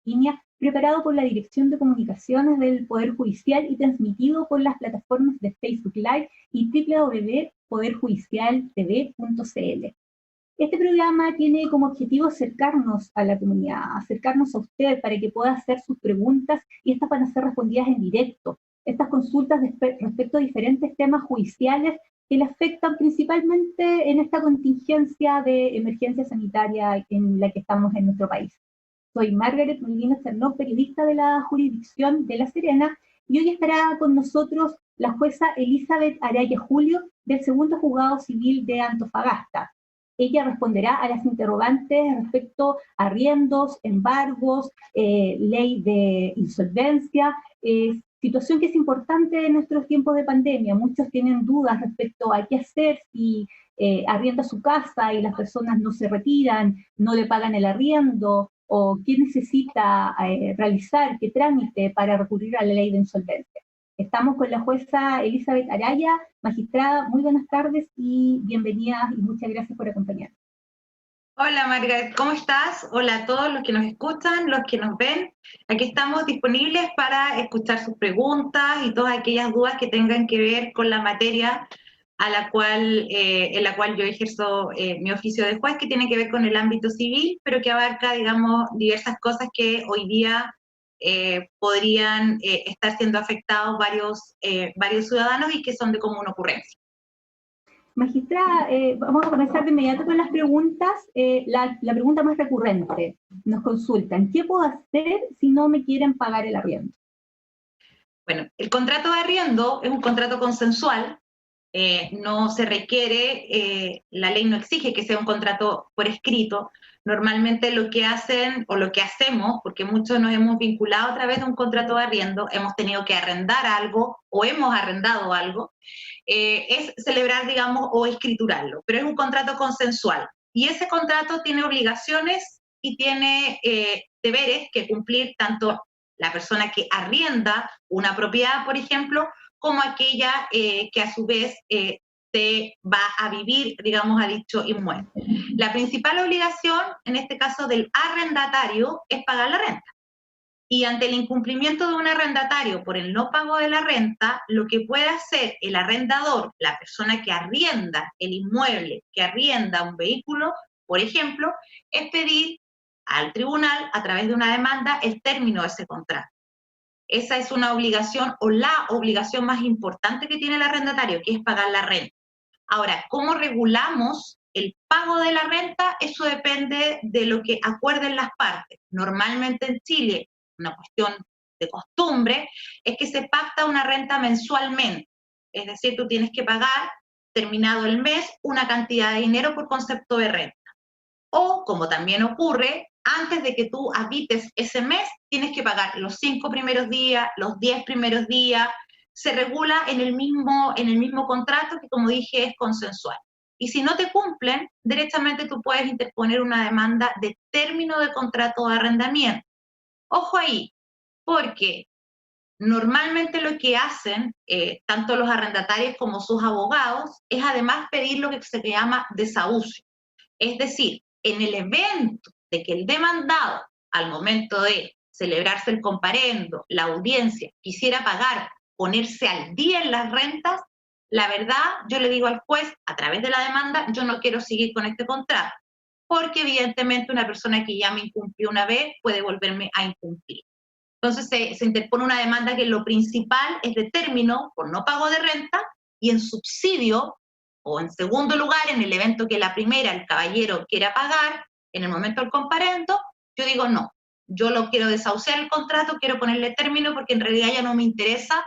línea, preparado por la Dirección de Comunicaciones del Poder Judicial y transmitido por las plataformas de Facebook Live y www.poderjudicialtv.cl. Este programa tiene como objetivo acercarnos a la comunidad, acercarnos a usted para que pueda hacer sus preguntas y estas van a ser respondidas en directo. Estas consultas respecto a diferentes temas judiciales que le afectan principalmente en esta contingencia de emergencia sanitaria en la que estamos en nuestro país. Soy Margaret Molina Chernov, periodista de la jurisdicción de La Serena, y hoy estará con nosotros la jueza Elizabeth Araya Julio del Segundo Juzgado Civil de Antofagasta. Ella responderá a las interrogantes respecto a arriendos, embargos, ley de insolvencia, situación que es importante en nuestros tiempos de pandemia. Muchos tienen dudas respecto a qué hacer si arrienda su casa y las personas no se retiran, no le pagan el arriendo, o qué necesita realizar, qué trámite para recurrir a la ley de insolvencia. Estamos con la jueza Elizabeth Araya. Magistrada, muy buenas tardes y bienvenida y muchas gracias por acompañarnos. Hola Margaret, ¿cómo estás? Hola a todos los que nos escuchan, los que nos ven. Aquí estamos disponibles para escuchar sus preguntas y todas aquellas dudas que tengan que ver con la materia en la cual yo ejerzo mi oficio de juez, que tiene que ver con el ámbito civil, pero que abarca, digamos, diversas cosas que hoy día podrían estar siendo afectados varios ciudadanos y que son de común ocurrencia. Magistrada, vamos a comenzar de inmediato con las preguntas. La pregunta más recurrente, nos consultan, ¿qué puedo hacer si no me quieren pagar el arriendo? Bueno, el contrato de arriendo es un contrato consensual, no se requiere, la ley no exige que sea un contrato por escrito. Normalmente lo que hacen o lo que hacemos, porque muchos nos hemos vinculado a través de un contrato de arriendo, hemos tenido que arrendar algo o hemos arrendado algo, es celebrar, digamos, o escriturarlo, pero es un contrato consensual. Y ese contrato tiene obligaciones y tiene deberes que cumplir tanto la persona que arrienda una propiedad, por ejemplo, como aquella que a su vez se va a vivir, digamos, a dicho inmueble. La principal obligación, en este caso del arrendatario, es pagar la renta. Y ante el incumplimiento de un arrendatario por el no pago de la renta, lo que puede hacer el arrendador, la persona que arrienda el inmueble, que arrienda un vehículo, por ejemplo, es pedir al tribunal, a través de una demanda, el término de ese contrato. Esa es una obligación o la obligación más importante que tiene el arrendatario, que es pagar la renta. Ahora, ¿cómo regulamos el pago de la renta? Eso depende de lo que acuerden las partes. Normalmente en Chile, una cuestión de costumbre, es que se pacta una renta mensualmente. Es decir, tú tienes que pagar, terminado el mes, una cantidad de dinero por concepto de renta. O, como también ocurre, antes de que tú habites ese mes, tienes que pagar los 5 primeros días, los 10 primeros días. Se regula en el mismo contrato que, como dije, es consensual. Y si no te cumplen, derechamente tú puedes interponer una demanda de término de contrato de arrendamiento. Ojo ahí, porque normalmente lo que hacen tanto los arrendatarios como sus abogados es además pedir lo que se llama desahucio. Es decir, en el evento de que el demandado, al momento de celebrarse el comparendo, la audiencia, quisiera pagar, ponerse al día en las rentas, la verdad, yo le digo al juez, a través de la demanda, yo no quiero seguir con este contrato, porque evidentemente una persona que ya me incumplió una vez puede volverme a incumplir. Entonces se interpone una demanda que lo principal es de término por no pago de renta y en subsidio, o en segundo lugar, en el evento que la primera, el caballero, quiera pagar, en el momento del comparendo, yo digo no, yo lo quiero desahuciar el contrato, quiero ponerle término porque en realidad ya no me interesa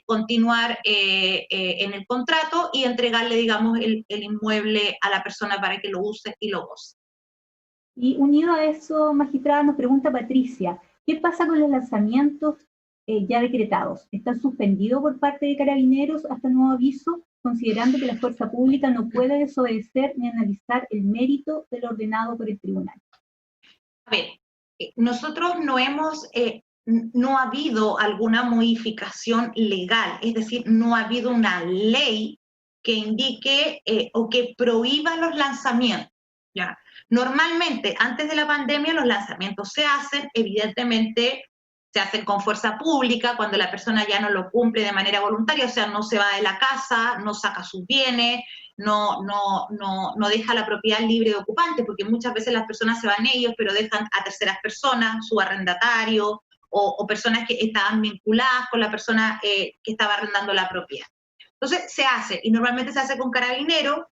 continuar en el contrato y entregarle, digamos, el inmueble a la persona para que lo use y lo goce. Y unido a eso, magistrada, nos pregunta Patricia, ¿qué pasa con los lanzamientos ya decretados? ¿Están suspendidos por parte de Carabineros hasta nuevo aviso, considerando que la fuerza pública no puede desobedecer ni analizar el mérito del ordenado por el tribunal? A ver, nosotros no ha habido alguna modificación legal, es decir, no ha habido una ley que indique o que prohíba los lanzamientos. ¿ya? Normalmente, antes de la pandemia, los lanzamientos se hacen, evidentemente, se hacen con fuerza pública, cuando la persona ya no lo cumple de manera voluntaria, o sea, no se va de la casa, no saca sus bienes, no deja la propiedad libre de ocupante, porque muchas veces las personas se van ellos, pero dejan a terceras personas, su arrendatario, o personas que estaban vinculadas con la persona que estaba arrendando la propiedad. Entonces se hace, y normalmente se hace con carabinero,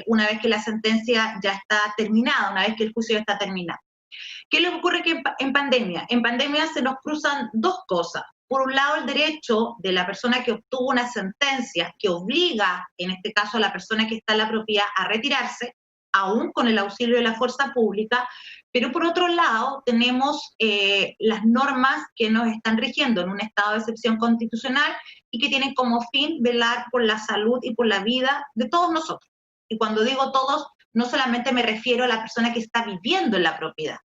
una vez que la sentencia ya está terminada, una vez que el juicio ya está terminado. ¿Qué le ocurre que en pandemia? En pandemia se nos cruzan dos cosas. Por un lado, el derecho de la persona que obtuvo una sentencia que obliga, en este caso, a la persona que está en la propiedad a retirarse, aún con el auxilio de la fuerza pública, pero por otro lado tenemos las normas que nos están rigiendo en un estado de excepción constitucional y que tienen como fin velar por la salud y por la vida de todos nosotros. Y cuando digo todos, no solamente me refiero a la persona que está viviendo en la propiedad.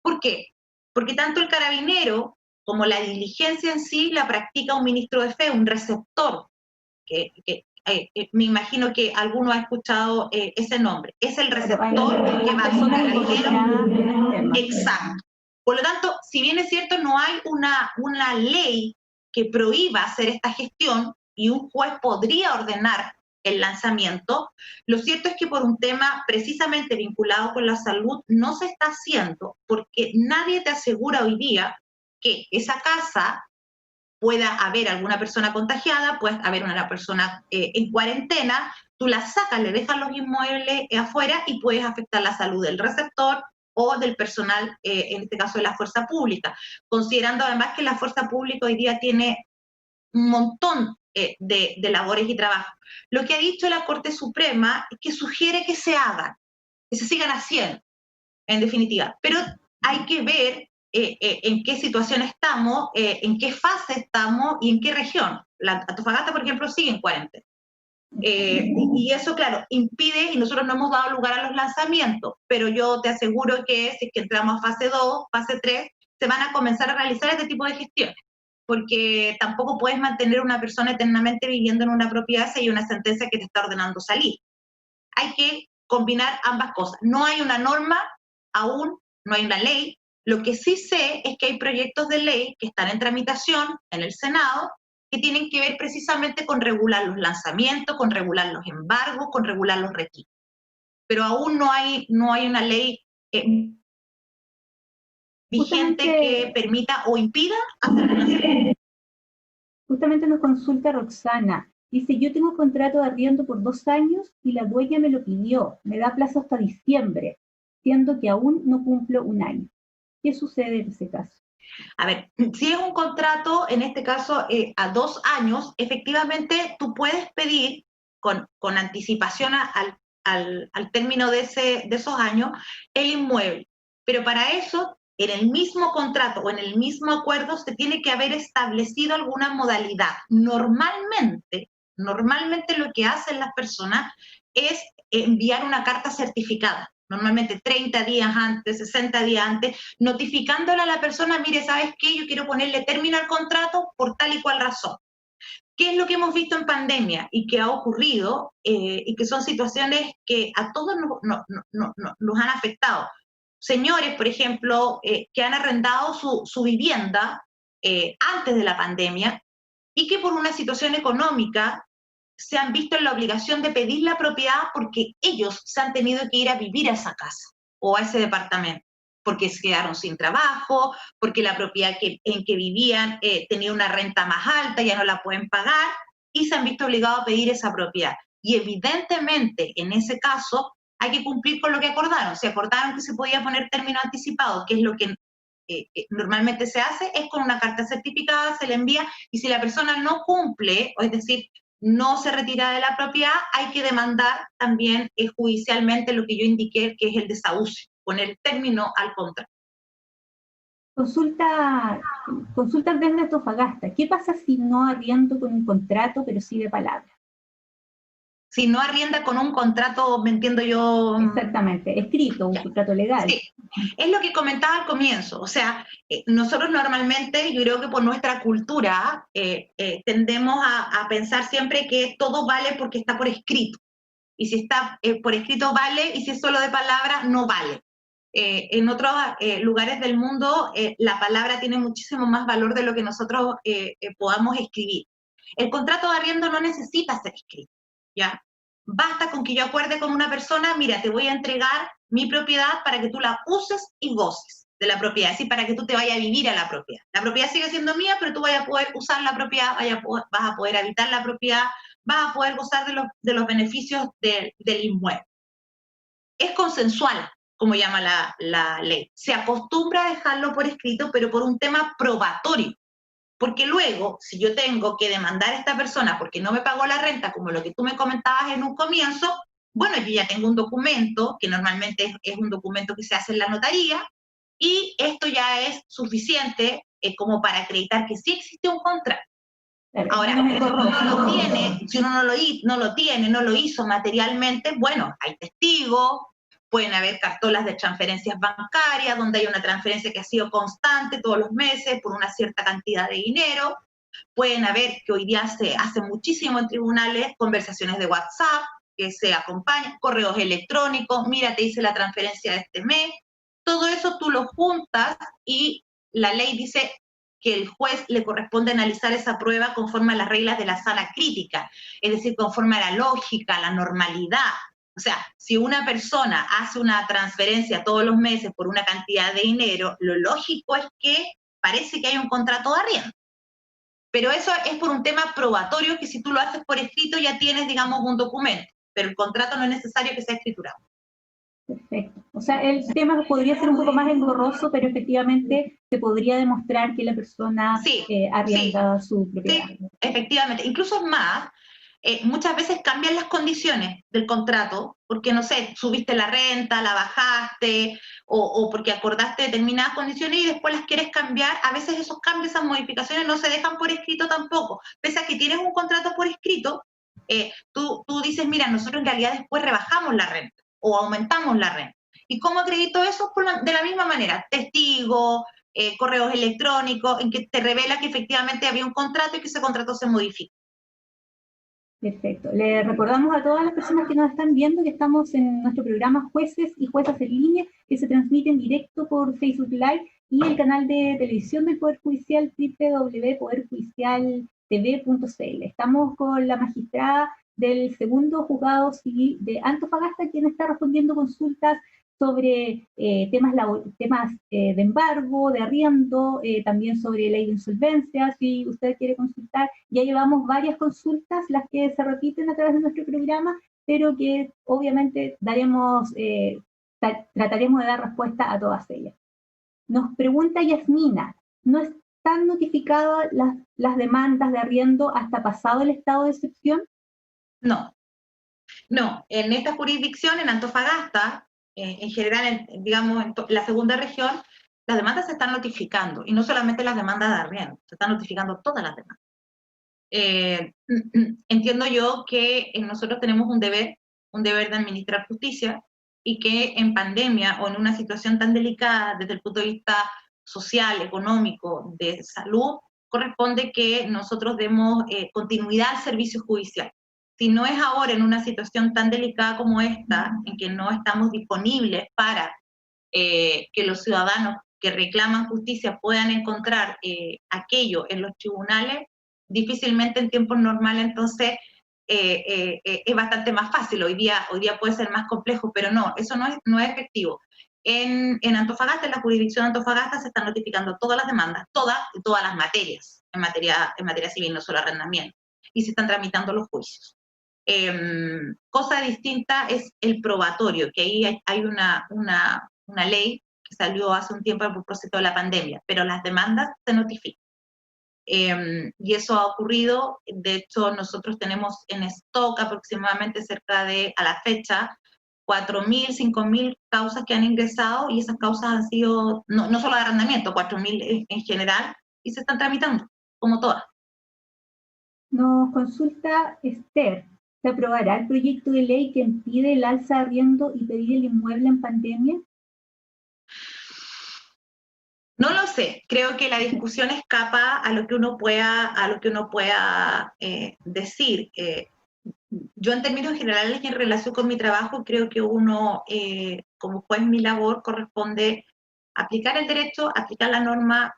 ¿Por qué? Porque tanto el carabinero como la diligencia en sí la practica un ministro de fe, un receptor, me imagino que alguno ha escuchado ese nombre. Es el receptor que va a carabinero. Exacto. Por lo tanto, si bien es cierto, no hay una ley que prohíba hacer esta gestión y un juez podría ordenar el lanzamiento, lo cierto es que por un tema precisamente vinculado con la salud no se está haciendo porque nadie te asegura hoy día que esa casa pueda haber alguna persona contagiada, puede haber una persona en cuarentena, tú la sacas, le dejas los inmuebles afuera y puedes afectar la salud del receptor o del personal, en este caso de la fuerza pública, considerando además que la fuerza pública hoy día tiene un montón de labores y trabajos. Lo que ha dicho la Corte Suprema es que sugiere que se hagan, que se sigan haciendo, en definitiva, pero hay que ver en qué situación estamos, en qué fase estamos y en qué región. La Antofagasta, por ejemplo, sigue en cuarentena. Y eso, claro, impide, y nosotros no hemos dado lugar a los lanzamientos, pero yo te aseguro que si es que entramos a fase 2, fase 3, se van a comenzar a realizar este tipo de gestiones, porque tampoco puedes mantener a una persona eternamente viviendo en una propiedad si hay una sentencia que te está ordenando salir. Hay que combinar ambas cosas. No hay una norma aún, no hay una ley. Lo que sí sé es que hay proyectos de ley que están en tramitación en el Senado que tienen que ver precisamente con regular los lanzamientos, con regular los embargos, con regular los retiros. Pero aún no hay una ley vigente que permita o impida hacer lanzamientos. Justamente nos consulta Roxana. Dice, yo tengo contrato de arriendo por 2 años y la dueña me lo pidió. Me da plazo hasta diciembre, siendo que aún no cumplo 1 año. ¿Qué sucede en ese caso? A ver, si es un contrato, en este caso, a 2 años, efectivamente tú puedes pedir con anticipación al término de esos años el inmueble. Pero para eso, en el mismo contrato o en el mismo acuerdo, se tiene que haber establecido alguna modalidad. Normalmente lo que hacen las personas es enviar una carta certificada, normalmente 30 días antes, 60 días antes, notificándole a la persona, mire, ¿sabes qué? Yo quiero ponerle término al contrato por tal y cual razón. ¿Qué es lo que hemos visto en pandemia y que ha ocurrido y que son situaciones que a todos nos han afectado? Señores, por ejemplo, que han arrendado su vivienda antes de la pandemia y que por una situación económica se han visto en la obligación de pedir la propiedad porque ellos se han tenido que ir a vivir a esa casa o a ese departamento, porque se quedaron sin trabajo, porque la propiedad en que vivían tenía una renta más alta, ya no la pueden pagar, y se han visto obligados a pedir esa propiedad. Y evidentemente, en ese caso, hay que cumplir con lo que acordaron. Si acordaron que se podía poner término anticipado, que es lo que normalmente se hace, es con una carta certificada, se le envía, y si la persona no cumple, o es decir, no se retira de la propiedad, hay que demandar también judicialmente lo que yo indiqué, que es el desahucio, poner término al contrato. Consulta desde Antofagasta. ¿Qué pasa si no arriendo con un contrato, pero sí de palabra? Si no arrienda con un contrato, me entiendo yo. Exactamente, escrito, un contrato legal. Sí, es lo que comentaba al comienzo. O sea, nosotros normalmente, yo creo que por nuestra cultura, tendemos a pensar siempre que todo vale porque está por escrito. y si está por escrito vale, y si es solo de palabra no vale. En otros lugares del mundo la palabra tiene muchísimo más valor de lo que nosotros podamos escribir. El contrato de arriendo no necesita ser escrito, ¿ya? Basta con que yo acuerde con una persona, mira, te voy a entregar mi propiedad para que tú la uses y goces de la propiedad, es decir, para que tú te vayas a vivir a la propiedad. La propiedad sigue siendo mía, pero tú vas a poder usar la propiedad, vas a poder habitar la propiedad, vas a poder gozar de los beneficios del inmueble. Es consensual, como llama la ley. Se acostumbra a dejarlo por escrito, pero por un tema probatorio. Porque luego, si yo tengo que demandar a esta persona porque no me pagó la renta, como lo que tú me comentabas en un comienzo, bueno, yo ya tengo un documento, que normalmente es un documento que se hace en la notaría, y esto ya es suficiente como para acreditar que sí existe un contrato. Ahora, si uno no lo tiene, si uno no lo hizo materialmente, bueno, hay testigos, pueden haber cartolas de transferencias bancarias, donde hay una transferencia que ha sido constante todos los meses por una cierta cantidad de dinero, pueden haber, que hoy día se hace muchísimo en tribunales, conversaciones de WhatsApp, que se acompañan, correos electrónicos, mira, te hice la transferencia de este mes, todo eso tú lo juntas y la ley dice que el juez le corresponde analizar esa prueba conforme a las reglas de la sala crítica, es decir, conforme a la lógica, a la normalidad. O sea, si una persona hace una transferencia todos los meses por una cantidad de dinero, lo lógico es que parece que hay un contrato de arriendo. Pero eso es por un tema probatorio que si tú lo haces por escrito ya tienes, digamos, un documento, pero el contrato no es necesario que sea escriturado. Perfecto. O sea, el tema podría ser un poco más engorroso, pero efectivamente se podría demostrar que la persona arrienda su propiedad. Sí, efectivamente. Incluso es más, muchas veces cambian las condiciones del contrato, porque, no sé, subiste la renta, la bajaste, o porque acordaste determinadas condiciones y después las quieres cambiar. A veces esos cambios, esas modificaciones no se dejan por escrito tampoco. Pese a que tienes un contrato por escrito, tú dices, mira, nosotros en realidad después rebajamos la renta o aumentamos la renta. ¿Y cómo acredito eso? De la misma manera, testigo, correos electrónicos, en que te revela que efectivamente había un contrato y que ese contrato se modifica. Perfecto. Le recordamos a todas las personas que nos están viendo que estamos en nuestro programa Jueces y Juezas en Línea, que se transmite en directo por Facebook Live y el canal de televisión del Poder Judicial, www.poderjudicialtv.cl. Estamos con la magistrada del segundo juzgado civil de Antofagasta, quien está respondiendo consultas sobre temas de embargo, de arriendo, también sobre ley de insolvencia, si usted quiere consultar. Ya llevamos varias consultas, las que se repiten a través de nuestro programa, pero que obviamente trataremos de dar respuesta a todas ellas. Nos pregunta Yasmina, ¿no están notificadas las demandas de arriendo hasta pasado el estado de excepción? No, en esta jurisdicción, en Antofagasta, en general, digamos, en la segunda región, las demandas se están notificando, y no solamente las demandas de arriendo, se están notificando todas las demandas. Entiendo yo que nosotros tenemos un deber de administrar justicia, y que en pandemia o en una situación tan delicada desde el punto de vista social, económico, de salud, corresponde que nosotros demos continuidad al servicio judicial. Si no es ahora en una situación tan delicada como esta, en que no estamos disponibles para que los ciudadanos que reclaman justicia puedan encontrar aquello en los tribunales, difícilmente en tiempos normales, entonces es bastante más fácil. Hoy día puede ser más complejo, pero no, eso no es efectivo. En Antofagasta, en la jurisdicción de Antofagasta, se están notificando todas las demandas, todas las materias, en materia civil, no solo arrendamiento, y se están tramitando los juicios. Cosa distinta es el probatorio, que ahí hay una ley que salió hace un tiempo a propósito de la pandemia, pero las demandas se notifican. Y eso ha ocurrido. De hecho, nosotros tenemos en stock aproximadamente cerca de, a la fecha, 4.000, 5.000 causas que han ingresado, y esas causas han sido, no solo de arrendamiento, 4.000 en general, y se están tramitando, como todas. Nos consulta Esther, ¿se aprobará el proyecto de ley que impide el alza de arriendo y pedir el inmueble en pandemia? No lo sé, creo que la discusión escapa a lo que uno pueda decir. yo en términos generales y en relación con mi trabajo, creo que uno, como juez, mi labor corresponde aplicar el derecho, aplicar la norma,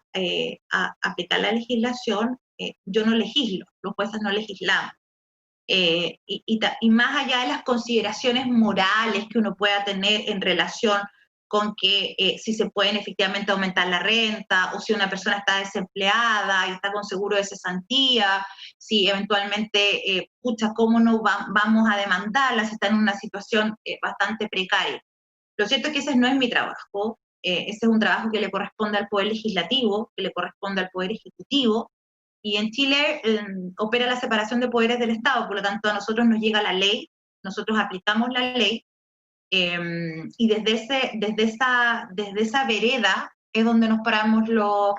aplicar la legislación. Yo no legislo, los jueces no legislamos. Y más allá de las consideraciones morales que uno pueda tener en relación con que si se pueden efectivamente aumentar la renta, o si una persona está desempleada y está con seguro de cesantía, si eventualmente, ¿cómo no vamos a demandarla si está en una situación bastante precaria? Lo cierto es que ese no es mi trabajo, ese es un trabajo que le corresponde al Poder Legislativo, que le corresponde al Poder Ejecutivo, y en Chile opera la separación de poderes del Estado, por lo tanto a nosotros nos llega la ley, nosotros aplicamos la ley, y desde esa vereda es donde nos paramos los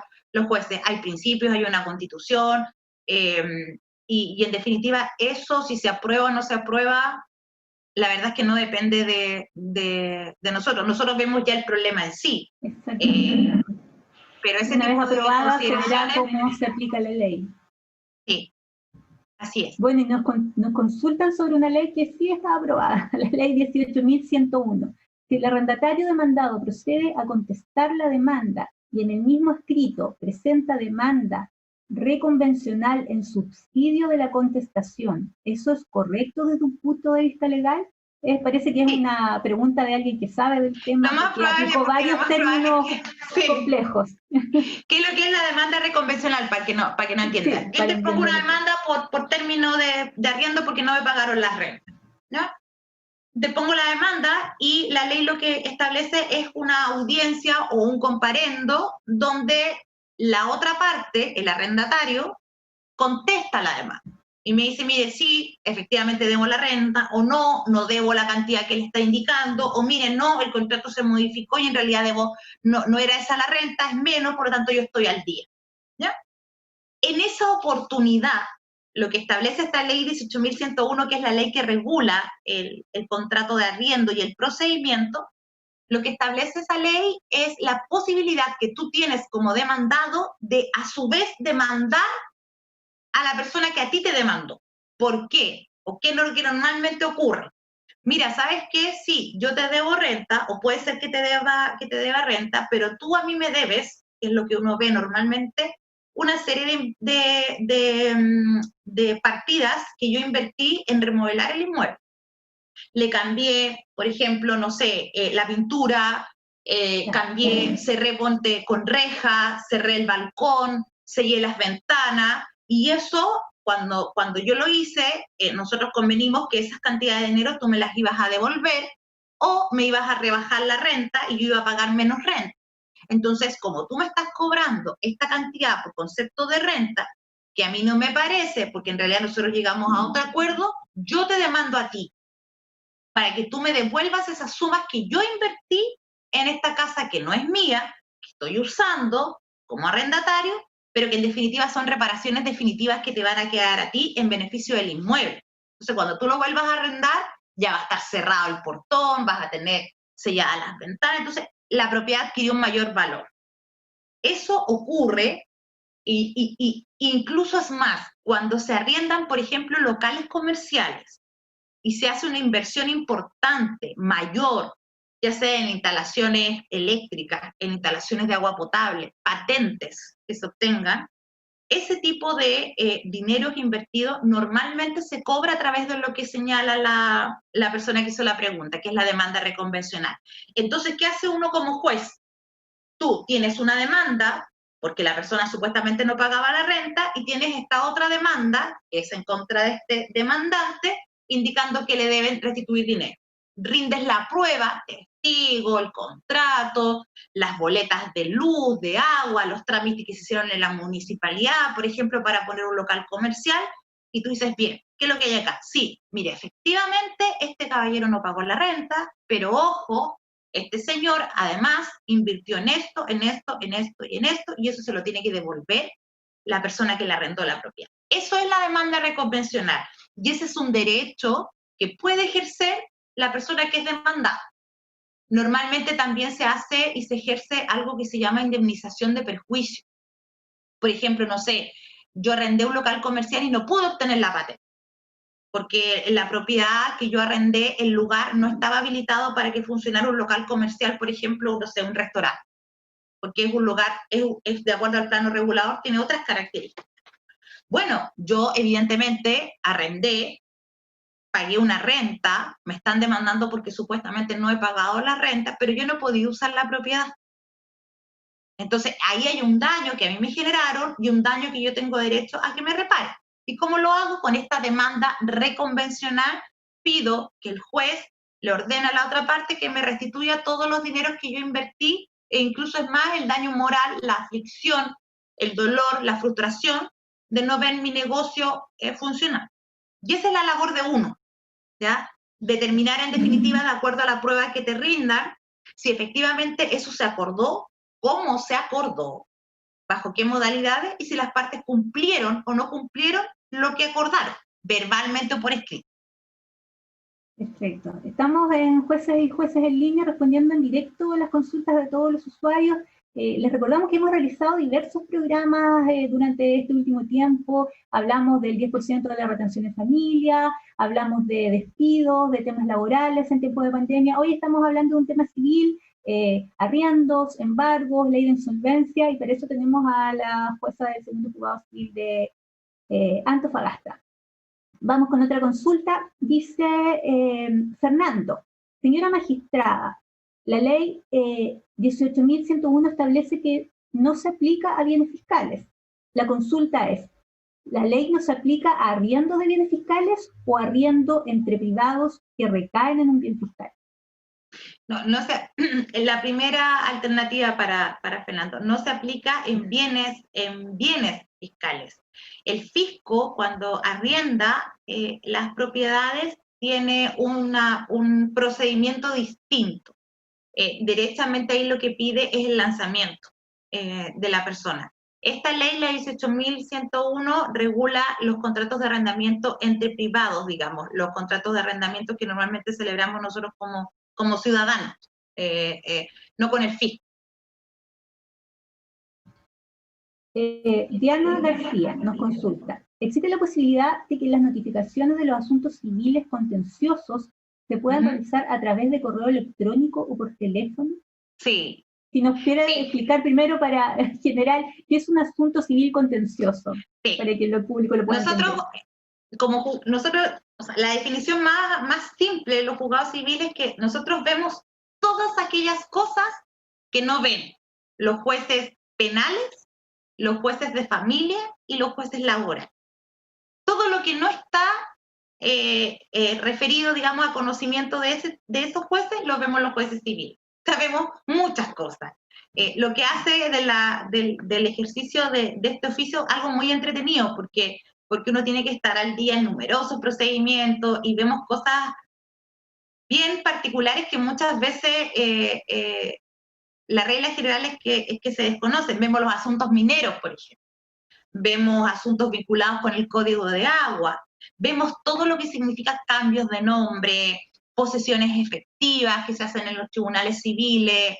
jueces. Hay principios, hay una constitución, y en definitiva eso, si se aprueba o no se aprueba, la verdad es que no depende de nosotros. Nosotros vemos ya el problema en sí. Pero ese una vez tipo aprobada de se verá consideraciones, cómo se aplica la ley. sí, así es. Bueno, y nos consultan sobre una ley que sí está aprobada, la ley 18.101. Si el arrendatario demandado procede a contestar la demanda y en el mismo escrito presenta demanda reconvencional en subsidio de la contestación, ¿eso es correcto desde un punto de vista legal? Parece que es Sí. una pregunta de alguien que sabe del tema, Lo más porque probable, aplicó porque lo varios más términos probable es que, sí. complejos. ¿Qué es lo que es la demanda reconvencional? Para que no entiendan. Sí, Yo para interpongo una entenderlo. demanda por término de arriendo porque no me pagaron las rentas, ¿no? Depongo la demanda y la ley lo que establece es una audiencia o un comparendo donde la otra parte, el arrendatario, contesta la demanda. Y me dice, mire, sí, efectivamente debo la renta, o no, no debo la cantidad que le está indicando, o mire, no, el contrato se modificó y en realidad no era esa la renta, es menos, por lo tanto yo estoy al día. ¿Ya? En esa oportunidad, lo que establece esta ley 18.101, que es la ley que regula el contrato de arriendo y el procedimiento, lo que establece esa ley es la posibilidad que tú tienes como demandado de a su vez demandar a la persona que a ti te demandó. ¿Por qué? ¿O qué es lo que normalmente ocurre? Mira, ¿sabes qué? Sí, yo te debo renta, o puede ser que te deba renta, pero tú a mí me debes, que es lo que uno ve normalmente, una serie de partidas que yo invertí en remodelar el inmueble. Le cambié, por ejemplo, no sé, la pintura, cambié, cerré ponte con reja, cerré el balcón, sellé las ventanas, y eso, cuando yo lo hice, nosotros convenimos que esas cantidades de dinero tú me las ibas a devolver o me ibas a rebajar la renta y yo iba a pagar menos renta. Entonces, como tú me estás cobrando esta cantidad por concepto de renta, que a mí no me parece, porque en realidad nosotros llegamos a otro acuerdo, yo te demando a ti para que tú me devuelvas esas sumas que yo invertí en esta casa que no es mía, que estoy usando como arrendatario, pero que en definitiva son reparaciones definitivas que te van a quedar a ti en beneficio del inmueble. Entonces, cuando tú lo vuelvas a arrendar, ya va a estar cerrado el portón, vas a tener selladas las ventanas, entonces la propiedad adquirió un mayor valor. Eso ocurre y incluso es más, cuando se arriendan, por ejemplo, locales comerciales, y se hace una inversión importante, mayor, ya sea en instalaciones eléctricas, en instalaciones de agua potable, patentes que se obtengan, ese tipo de dineros invertidos normalmente se cobra a través de lo que señala la persona que hizo la pregunta, que es la demanda reconvencional. Entonces, ¿qué hace uno como juez? Tú tienes una demanda porque la persona supuestamente no pagaba la renta y tienes esta otra demanda, que es en contra de este demandante, indicando que le deben restituir dinero. Rindes la prueba, testigo, el contrato, las boletas de luz, de agua, los trámites que se hicieron en la municipalidad, por ejemplo, para poner un local comercial, y tú dices, bien, ¿qué es lo que hay acá? Sí, mire, efectivamente, este caballero no pagó la renta, pero ojo, este señor además invirtió en esto, en esto, en esto y en esto, y eso se lo tiene que devolver la persona que le arrendó la propiedad. Eso es la demanda reconvencional, y ese es un derecho que puede ejercer la persona que es demandada. Normalmente también se hace y se ejerce algo que se llama indemnización de perjuicio. Por ejemplo, no sé, yo arrendé un local comercial y no pude obtener la patente. porque la propiedad que yo arrendé, el lugar, no estaba habilitado para que funcionara un local comercial, por ejemplo, no sé, un restaurante, porque es un lugar, es de acuerdo al plano regulador, tiene otras características. Bueno, yo evidentemente arrendé, pagué una renta, me están demandando porque supuestamente no he pagado la renta, pero yo no he podido usar la propiedad. Entonces, ahí hay un daño que a mí me generaron y un daño que yo tengo derecho a que me repare. ¿Y cómo lo hago? Con esta demanda reconvencional, pido que el juez le ordene a la otra parte que me restituya todos los dineros que yo invertí, e incluso es más, el daño moral, la aflicción, el dolor, la frustración de no ver mi negocio funcionar. Y esa es la labor de uno, ¿ya? Determinar en definitiva, de acuerdo a la prueba que te rindan, si efectivamente eso se acordó, cómo se acordó, bajo qué modalidades, y si las partes cumplieron o no cumplieron lo que acordaron, verbalmente o por escrito. Perfecto. Estamos en Jueces y Jueces en Línea respondiendo en directo a las consultas de todos los usuarios. Les recordamos que hemos realizado diversos programas durante este último tiempo. Hablamos del 10% de la retención en familia, hablamos de despidos, de temas laborales en tiempo de pandemia. Hoy estamos hablando de un tema civil, arriendos, embargos, ley de insolvencia, y para eso tenemos a la jueza del segundo juzgado civil de Antofagasta. Vamos con otra consulta. Dice Fernando, señora magistrada, la ley 18.101 establece que no se aplica a bienes fiscales. La consulta es, ¿la ley no se aplica a arriendos de bienes fiscales o arriendo entre privados que recaen en un bien fiscal? No sé, la primera alternativa para Fernando, no se aplica en bienes fiscales. El fisco, cuando arrienda las propiedades, tiene un procedimiento distinto. Derechamente ahí lo que pide es el lanzamiento de la persona. Esta ley, la 18.101, regula los contratos de arrendamiento entre privados, digamos, los contratos de arrendamiento que normalmente celebramos nosotros como ciudadanos, no con el fisco. Diana García nos consulta, ¿existe la posibilidad de que las notificaciones de los asuntos civiles contenciosos se puedan realizar a través de correo electrónico o por teléfono? Sí. Si nos quiere explicar primero para general qué es un asunto civil contencioso, sí, para que el público lo pueda entender. O sea, la definición más simple de los juzgados civiles es que nosotros vemos todas aquellas cosas que no ven los jueces penales, los jueces de familia y los jueces laborales. Todo lo que no está referido, digamos, a conocimiento de esos jueces, lo vemos los jueces civiles. Sabemos muchas cosas. Lo que hace del ejercicio de este oficio algo muy entretenido, porque uno tiene que estar al día en numerosos procedimientos y vemos cosas bien particulares que muchas veces la regla general es que se desconocen. Vemos los asuntos mineros, por ejemplo. Vemos asuntos vinculados con el código de agua. Vemos todo lo que significa cambios de nombre, posesiones efectivas que se hacen en los tribunales civiles,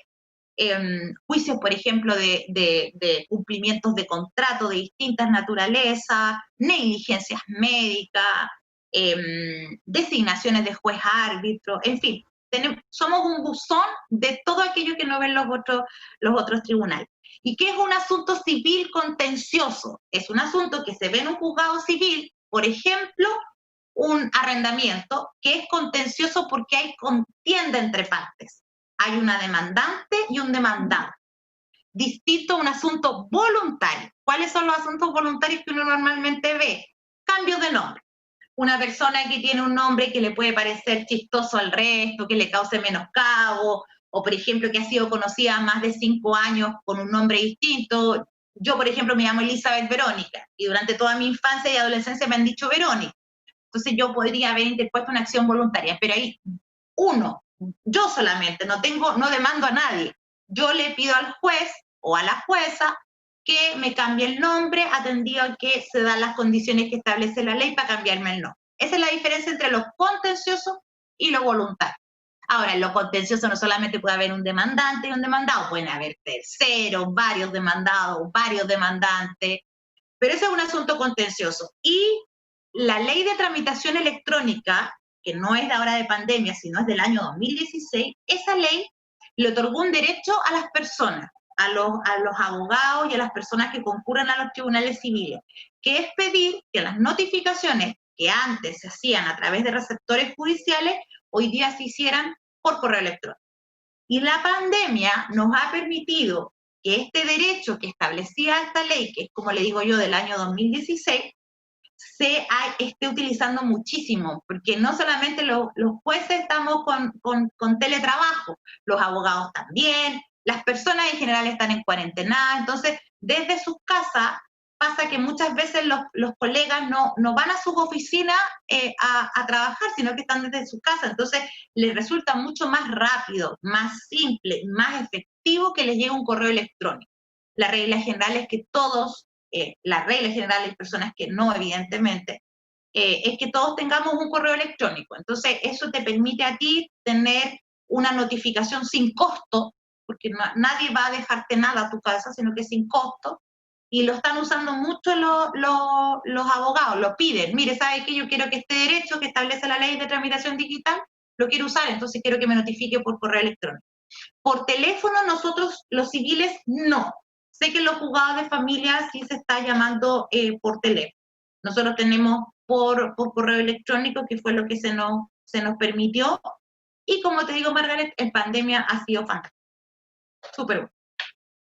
juicios, por ejemplo, de cumplimientos de contrato de distintas naturalezas, negligencias médicas, designaciones de juez árbitro, en fin, somos un buzón de todo aquello que no ven los otros tribunales. ¿Y qué es un asunto civil contencioso? Es un asunto que se ve en un juzgado civil, por ejemplo, un arrendamiento que es contencioso porque hay contienda entre partes. Hay una demandante y un demandado. Distinto a un asunto voluntario. ¿Cuáles son los asuntos voluntarios que uno normalmente ve? Cambios de nombre. Una persona que tiene un nombre que le puede parecer chistoso al resto, que le cause menoscabo, o por ejemplo que ha sido conocida más de 5 años con un nombre distinto. Yo, por ejemplo, me llamo Elizabeth Verónica, y durante toda mi infancia y adolescencia me han dicho Verónica. Entonces yo podría haber interpuesto una acción voluntaria, pero ahí yo solamente, no demando a nadie. Yo le pido al juez o a la jueza que me cambie el nombre, atendido a que se dan las condiciones que establece la ley para cambiarme el nombre. Esa es la diferencia entre lo contencioso y lo voluntario. Ahora, en lo contencioso no solamente puede haber un demandante y un demandado, pueden haber terceros, varios demandados, varios demandantes, pero ese es un asunto contencioso. Y la ley de tramitación electrónica, que no es de ahora de pandemia, sino es del año 2016, esa ley le otorgó un derecho a las personas, a los abogados y a las personas que concurren a los tribunales civiles, que es pedir que las notificaciones que antes se hacían a través de receptores judiciales, hoy día se hicieran por correo electrónico. Y la pandemia nos ha permitido que este derecho que establecía esta ley, que es como le digo yo del año 2016, se esté utilizando muchísimo, porque no solamente los jueces estamos con teletrabajo, los abogados también, las personas en general están en cuarentena, entonces desde sus casas pasa que muchas veces los colegas no van a sus oficinas a trabajar, sino que están desde su casa, entonces les resulta mucho más rápido, más simple, más efectivo que les llegue un correo electrónico. La regla general es que todos, la regla general hay personas que no, evidentemente, es que todos tengamos un correo electrónico. Entonces, eso te permite a ti tener una notificación sin costo, porque nadie va a dejarte nada a tu casa, sino que sin costo, y lo están usando mucho los abogados, lo piden. Mire, ¿sabe qué? Yo quiero que este derecho que establece la ley de tramitación digital, lo quiero usar, entonces quiero que me notifique por correo electrónico. Por teléfono nosotros, los civiles, no. Sé que los juzgados de familia sí se está llamando por teléfono. Nosotros tenemos por correo electrónico, que fue lo que se nos permitió. Y como te digo, Margaret, en pandemia ha sido fantástico. Súper bueno.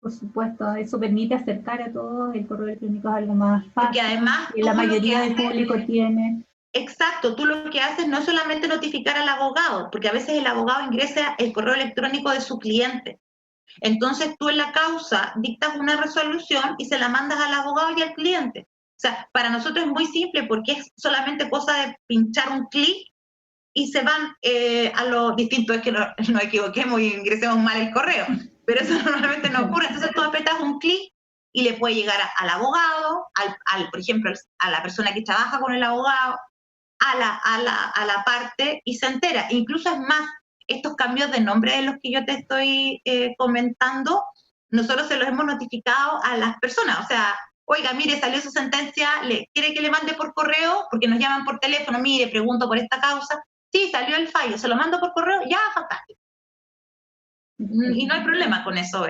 Por supuesto, eso permite acercar a todos, el correo electrónico es algo más fácil. Porque además y la mayoría del público tiene. Exacto, tú lo que haces no es solamente notificar al abogado, porque a veces el abogado ingresa el correo electrónico de su cliente. Entonces tú en la causa dictas una resolución y se la mandas al abogado y al cliente. O sea, para nosotros es muy simple porque es solamente cosa de pinchar un clic y se van a lo distinto, es que no equivoquemos y ingresemos mal el correo, pero eso normalmente no ocurre. Entonces tú apretas un clic y le puede llegar al abogado, por ejemplo, a la persona que trabaja con el abogado, a la parte y se entera. Incluso es más, estos cambios de nombre de los que yo te estoy comentando, nosotros se los hemos notificado a las personas. O sea, oiga, mire, salió su sentencia, ¿quiere que le mande por correo? Porque nos llaman por teléfono, mire, pregunto por esta causa. Sí, salió el fallo, se lo mando por correo, ya, fantástico. Y no hay problema con eso,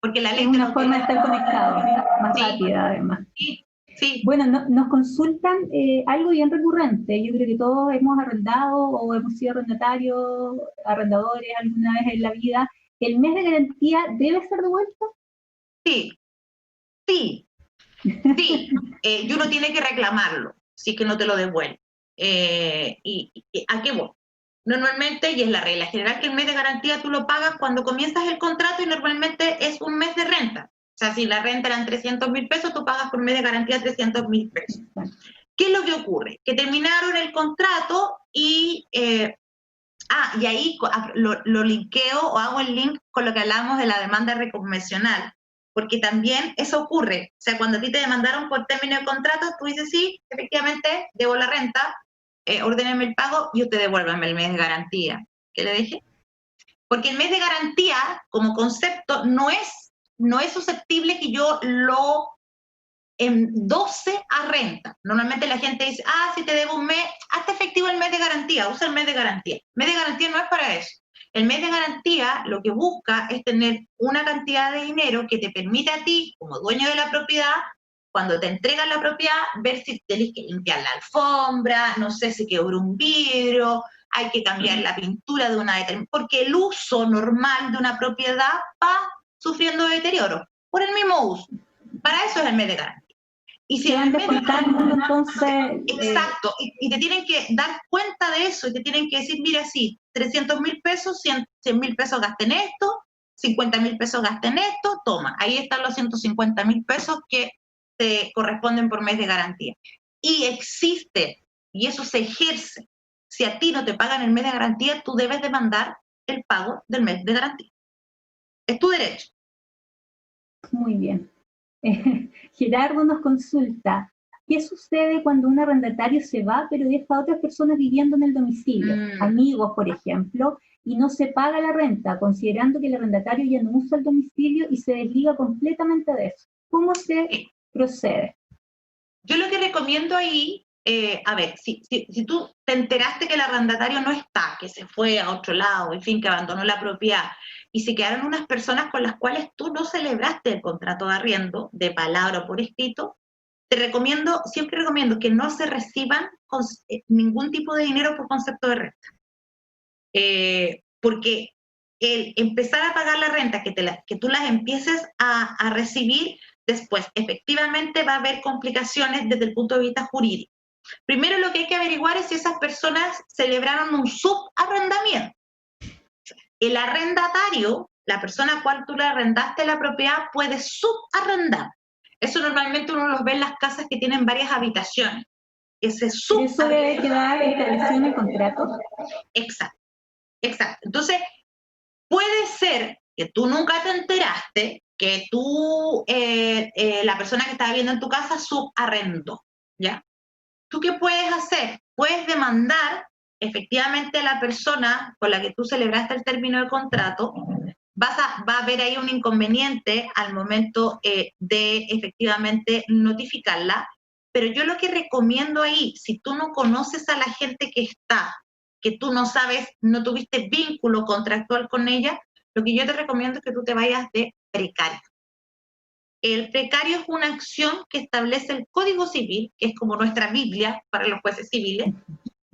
porque la ley... Es una forma de estar conectados, más rápida además. Sí. Sí. Bueno, nos consultan algo bien recurrente. Yo creo que todos hemos arrendado o hemos sido arrendadores alguna vez en la vida. ¿El mes de garantía debe ser devuelto? Sí. Y uno tiene que reclamarlo, si es que no te lo devuelve. ¿Y a qué voy? Normalmente, y es la regla general, que el mes de garantía tú lo pagas cuando comienzas el contrato y normalmente es un mes de renta. O sea, si la renta eran 300.000 pesos, tú pagas por mes de garantía 300.000 pesos. ¿Qué es lo que ocurre? Que terminaron el contrato y ahí lo linkeo o hago el link con lo que hablamos de la demanda reconvencional, porque también eso ocurre. O sea, cuando a ti te demandaron por término de contrato, tú dices, sí, efectivamente, debo la renta, ordénenme el pago y usted devuélvame el mes de garantía. ¿Qué le dije? Porque el mes de garantía, como concepto, no es susceptible que yo lo endose a renta. Normalmente la gente dice, si te debo un mes, hazte efectivo el mes de garantía, usa el mes de garantía. El mes de garantía no es para eso. El mes de garantía lo que busca es tener una cantidad de dinero que te permite a ti, como dueño de la propiedad, cuando te entregan la propiedad, ver si tenés que limpiar la alfombra, no sé si quebró un vidrio, hay que cambiar la pintura de una determinada, porque el uso normal de una propiedad va sufriendo deterioro por el mismo uso. Para eso es el mes de garantía. Y si en el mes de garantía, entonces... Exacto, y te tienen que dar cuenta de eso, y te tienen que decir, mira, sí, 300.000 pesos, 100.000 pesos gasté en esto, 50.000 pesos gasté en esto, toma, ahí están los 150.000 pesos que te corresponden por mes de garantía. Y existe, y eso se ejerce. Si a ti no te pagan el mes de garantía, tú debes demandar el pago del mes de garantía. Es tu derecho. Muy bien. Gerardo nos consulta, ¿qué sucede cuando un arrendatario se va pero deja a otras personas viviendo en el domicilio? Amigos, por ejemplo, y no se paga la renta, considerando que el arrendatario ya no usa el domicilio y se desliga completamente de eso. ¿Cómo se procede? Yo lo que recomiendo ahí a ver, si tú te enteraste que el arrendatario no está, que se fue a otro lado, en fin, que abandonó la propiedad, y se quedaron unas personas con las cuales tú no celebraste el contrato de arriendo, de palabra o por escrito, siempre recomiendo que no se reciban ningún tipo de dinero por concepto de renta. Porque el empezar a pagar la renta, que tú las empieces a recibir, después efectivamente va a haber complicaciones desde el punto de vista jurídico. Primero lo que hay que averiguar es si esas personas celebraron un subarrendamiento. El arrendatario, la persona a cual tú le arrendaste la propiedad, puede subarrendar. Eso normalmente uno los ve en las casas que tienen varias habitaciones. Ese ¿Eso debe quedar establecido en el contrato? Exacto, exacto. Entonces, puede ser que tú nunca te enteraste que la persona que estaba viviendo en tu casa subarrendó, ¿ya? ¿Tú qué puedes hacer? Puedes demandar efectivamente a la persona con la que tú celebraste el término de contrato. Va a haber ahí un inconveniente al momento de efectivamente notificarla, pero yo lo que recomiendo ahí, si tú no conoces a la gente que está, que tú no sabes, no tuviste vínculo contractual con ella, lo que yo te recomiendo es que tú te vayas de precario. El precario es una acción que establece el Código Civil, que es como nuestra Biblia para los jueces civiles,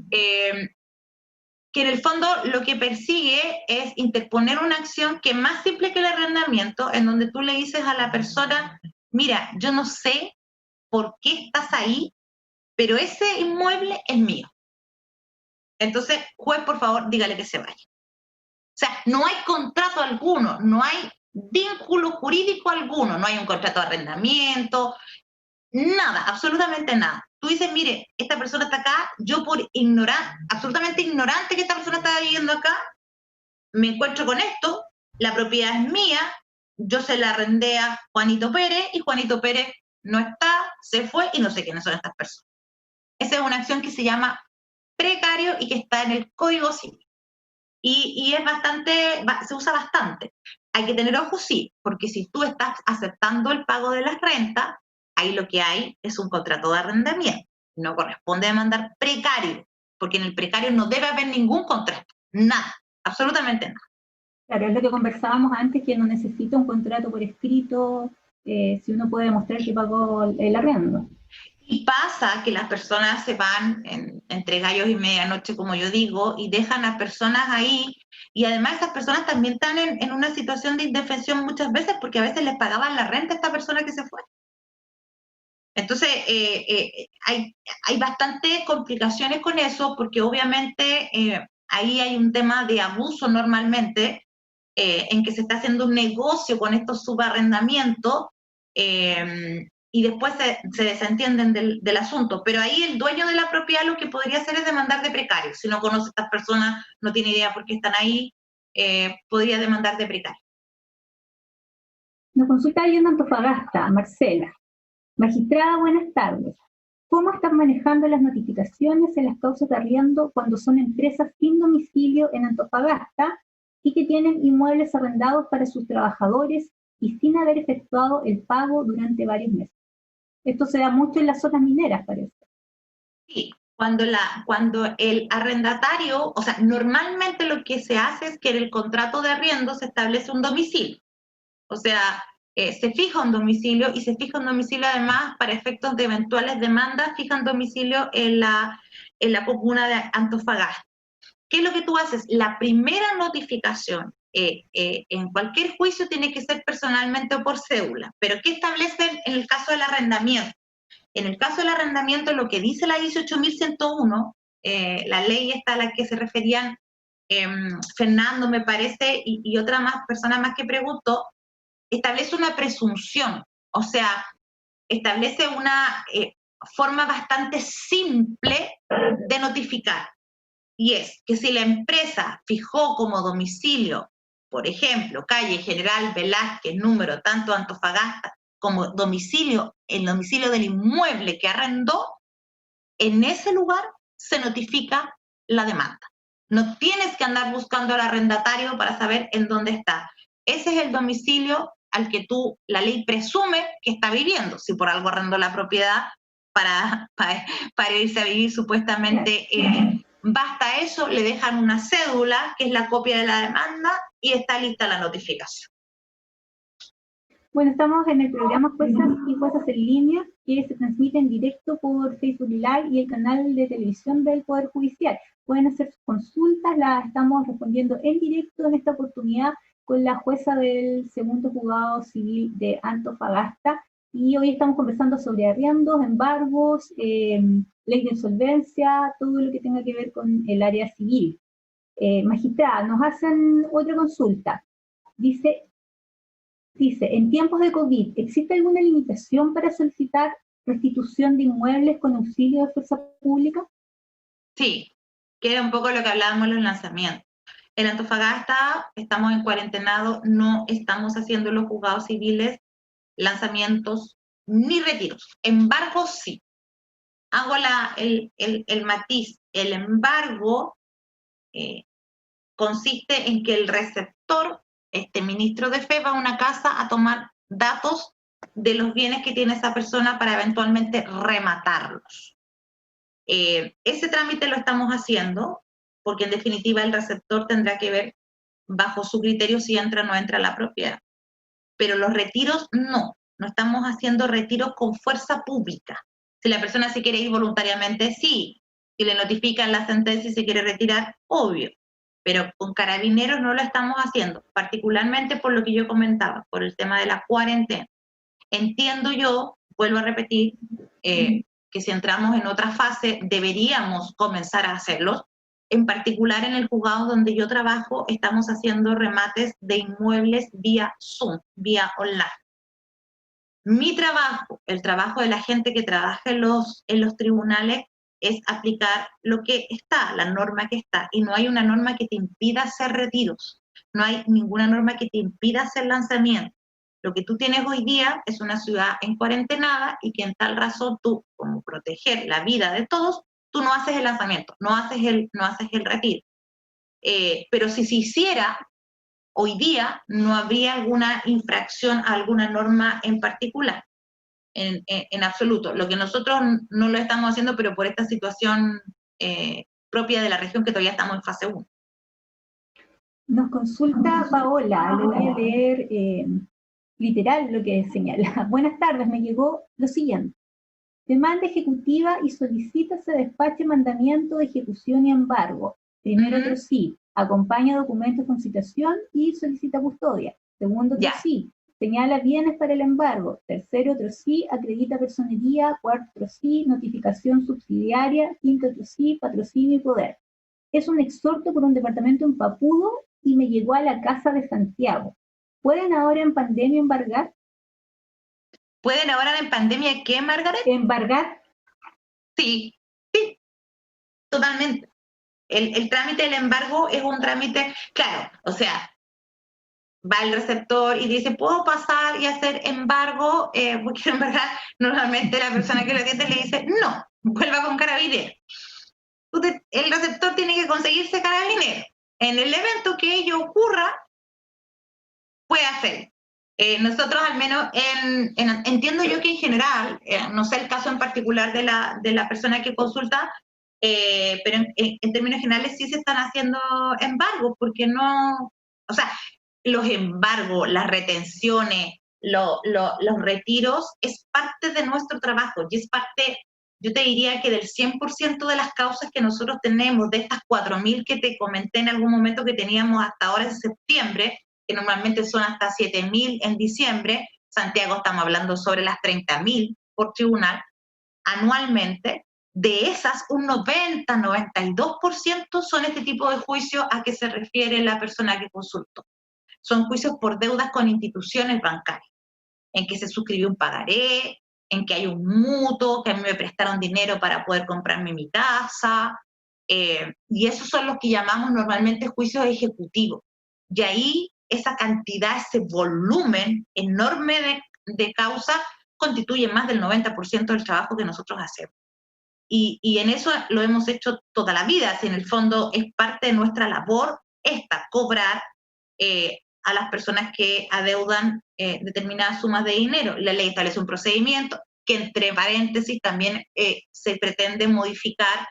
que en el fondo lo que persigue es interponer una acción que es más simple que el arrendamiento, en donde tú le dices a la persona, mira, yo no sé por qué estás ahí, pero ese inmueble es mío. Entonces, juez, por favor, dígale que se vaya. O sea, no hay contrato alguno, no hay vínculo jurídico alguno, no hay un contrato de arrendamiento, nada, absolutamente nada. Tú dices, mire, esta persona está acá, yo por absolutamente ignorante que esta persona está viviendo acá, me encuentro con esto, la propiedad es mía, yo se la arrendé a Juanito Pérez y Juanito Pérez no está, se fue y no sé quiénes son estas personas. Esa es una acción que se llama precario y que está en el Código Civil. Y es se usa bastante. Hay que tener ojo, sí, porque si tú estás aceptando el pago de las rentas, ahí lo que hay es un contrato de arrendamiento. No corresponde demandar precario, porque en el precario no debe haber ningún contrato, nada, absolutamente nada. Claro, es lo que conversábamos antes, que no necesita un contrato por escrito, si uno puede demostrar que pagó el arriendo. Y pasa que las personas se van entre gallos y medianoche, como yo digo, y dejan a personas ahí, y además esas personas también están en una situación de indefensión muchas veces, porque a veces les pagaban la renta a esta persona que se fue. Entonces, hay bastantes complicaciones con eso, porque obviamente ahí hay un tema de abuso normalmente, en que se está haciendo un negocio con estos subarrendamientos, y después se desentienden del asunto. Pero ahí el dueño de la propiedad lo que podría hacer es demandar de precario. Si no conoce a estas personas, no tiene idea por qué están ahí, podría demandar de precario. Nos consulta ahí en Antofagasta, Marcela. Magistrada, buenas tardes. ¿Cómo están manejando las notificaciones en las causas de arriendo cuando son empresas sin domicilio en Antofagasta y que tienen inmuebles arrendados para sus trabajadores y sin haber efectuado el pago durante varios meses? Esto se da mucho en las zonas mineras, parece. Sí, cuando el arrendatario, o sea, normalmente lo que se hace es que en el contrato de arriendo se establece un domicilio. O sea, se fija un domicilio y se fija un domicilio además para efectos de eventuales demandas, fijan domicilio en la comuna de Antofagasta. ¿Qué es lo que tú haces? La primera notificación en cualquier juicio tiene que ser personalmente o por cédula. Pero ¿qué establecen en el caso del arrendamiento? En el caso del arrendamiento, lo que dice la 18.101, la ley esta a la que se referían Fernando, me parece, y otra persona más que preguntó, establece una presunción, o sea, establece una forma bastante simple de notificar. Y es que si la empresa fijó como domicilio, por ejemplo, calle General Velázquez, número tanto Antofagasta, como domicilio, el domicilio del inmueble que arrendó, en ese lugar se notifica la demanda. No tienes que andar buscando al arrendatario para saber en dónde está. Ese es el domicilio al que la ley presume que está viviendo. Si por algo arrendó la propiedad, para irse a vivir supuestamente. Basta eso, le dejan una cédula, que es la copia de la demanda, y está lista la notificación. Bueno, estamos en el programa Juezas y Juezas en Línea, que se transmite en directo por Facebook Live y el canal de televisión del Poder Judicial. Pueden hacer sus consultas, las estamos respondiendo en directo en esta oportunidad con la jueza del segundo juzgado civil de Antofagasta. Y hoy estamos conversando sobre arriendos, embargos, ley de insolvencia, todo lo que tenga que ver con el área civil. Magistrada, nos hacen otra consulta. Dice, en tiempos de COVID, ¿existe alguna limitación para solicitar restitución de inmuebles con auxilio de fuerza pública? Sí, que era un poco lo que hablábamos en los lanzamientos. En Antofagasta estamos en cuarentenado, no estamos haciendo los juzgados civiles lanzamientos ni retiros. Embargos sí. Hago el matiz. El embargo consiste en que el receptor, este ministro de fe, va a una casa a tomar datos de los bienes que tiene esa persona para eventualmente rematarlos. Ese trámite lo estamos haciendo porque en definitiva el receptor tendrá que ver bajo su criterio si entra o no entra la propiedad. Pero los retiros no estamos haciendo retiros con fuerza pública. Si la persona se quiere ir voluntariamente, sí. Si le notifican la sentencia y se quiere retirar, obvio. Pero con carabineros no lo estamos haciendo, particularmente por lo que yo comentaba, por el tema de la cuarentena. Entiendo yo, vuelvo a repetir, que si entramos en otra fase deberíamos comenzar a hacerlos. En particular en el juzgado donde yo trabajo estamos haciendo remates de inmuebles vía Zoom, vía online. Mi trabajo, el trabajo de la gente que trabaja en los tribunales es aplicar lo que está, la norma que está, y no hay una norma que te impida hacer retiros, no hay ninguna norma que te impida hacer lanzamientos. Lo que tú tienes hoy día es una ciudad en cuarentenada y que en tal razón tú, como proteger la vida de todos, tú no haces el lanzamiento, no haces el retiro. Pero si se hiciera, hoy día no habría alguna infracción a alguna norma en particular, en absoluto. Lo que nosotros no lo estamos haciendo, pero por esta situación propia de la región que todavía estamos en fase 1. Nos consulta Paola, le voy a leer literal lo que señala. Buenas tardes, me llegó lo siguiente. Demanda ejecutiva y solicita se despache mandamiento de ejecución y embargo. Primero, otro sí, acompaña documentos con citación y solicita custodia. Segundo, otro sí, señala bienes para el embargo. Tercero, otro sí, acredita personería. Cuarto, otro sí, notificación subsidiaria. Quinto, otro sí, patrocinio y poder. Es un exhorto por un departamento en Papudo y me llegó a la casa de Santiago. ¿Pueden ahora en pandemia embargar? ¿Pueden ahora en pandemia qué, Margaret? ¿Embargar? Sí, totalmente. El trámite del embargo es un trámite, claro, o sea, va el receptor y dice, ¿puedo pasar y hacer embargo? Porque en verdad, normalmente la persona que lo atiende le dice, no, vuelva con carabinero. El receptor tiene que conseguirse carabinero. En el evento que ello ocurra, puede hacer. Nosotros al menos, entiendo yo que en general, no sé el caso en particular de la persona que consulta, pero en términos generales sí se están haciendo embargos, porque no, o sea, los embargos, las retenciones, los retiros, es parte de nuestro trabajo y es parte, yo te diría que del 100% de las causas que nosotros tenemos, de estas 4.000 que te comenté en algún momento que teníamos hasta ahora en septiembre, que normalmente son hasta 7.000 en diciembre, Santiago estamos hablando sobre las 30.000 por tribunal, anualmente. De esas, un 92% son este tipo de juicios a que se refiere la persona que consultó. Son juicios por deudas con instituciones bancarias, en que se suscribió un pagaré, en que hay un mutuo, que a mí me prestaron dinero para poder comprarme mi casa, y esos son los que llamamos normalmente juicios ejecutivos. Y ahí esa cantidad, ese volumen enorme de causas constituye más del 90% del trabajo que nosotros hacemos. Y en eso lo hemos hecho toda la vida, si en el fondo es parte de nuestra labor cobrar a las personas que adeudan determinadas sumas de dinero. La ley establece un procedimiento, que entre paréntesis también se pretende modificar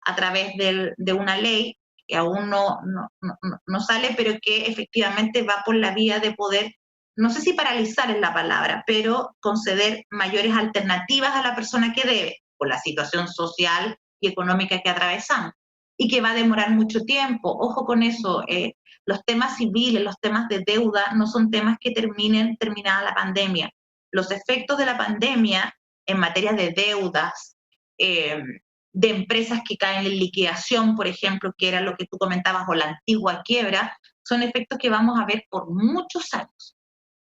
a través de una ley que aún no sale, pero que efectivamente va por la vía de poder, no sé si paralizar es la palabra, pero conceder mayores alternativas a la persona que debe, por la situación social y económica que atravesamos, y que va a demorar mucho tiempo. Ojo con eso, los temas civiles, los temas de deuda, no son temas que terminada la pandemia. Los efectos de la pandemia en materia de deudas, de empresas que caen en liquidación, por ejemplo, que era lo que tú comentabas, o la antigua quiebra, son efectos que vamos a ver por muchos años.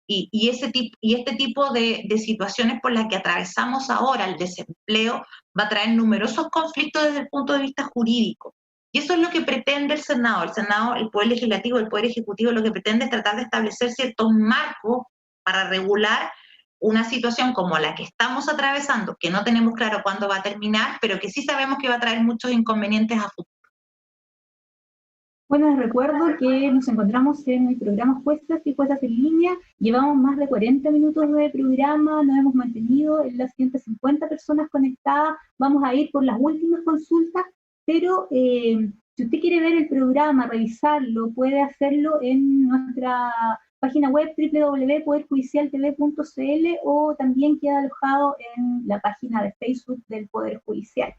Y este tipo de situaciones por las que atravesamos ahora, el desempleo, va a traer numerosos conflictos desde el punto de vista jurídico. Y eso es lo que pretende el Senado. El Senado, el Poder Legislativo, el Poder Ejecutivo, lo que pretende es tratar de establecer ciertos marcos para regular una situación como la que estamos atravesando, que no tenemos claro cuándo va a terminar, pero que sí sabemos que va a traer muchos inconvenientes a futuro. Bueno, les recuerdo que nos encontramos en el programa Juezas y Juezas en Línea. Llevamos más de 40 minutos de programa, nos hemos mantenido en las 150 personas conectadas. Vamos a ir por las últimas consultas, pero si usted quiere ver el programa, revisarlo, puede hacerlo en nuestra página web www.poderjudicialtv.cl, o también queda alojado en la página de Facebook del Poder Judicial.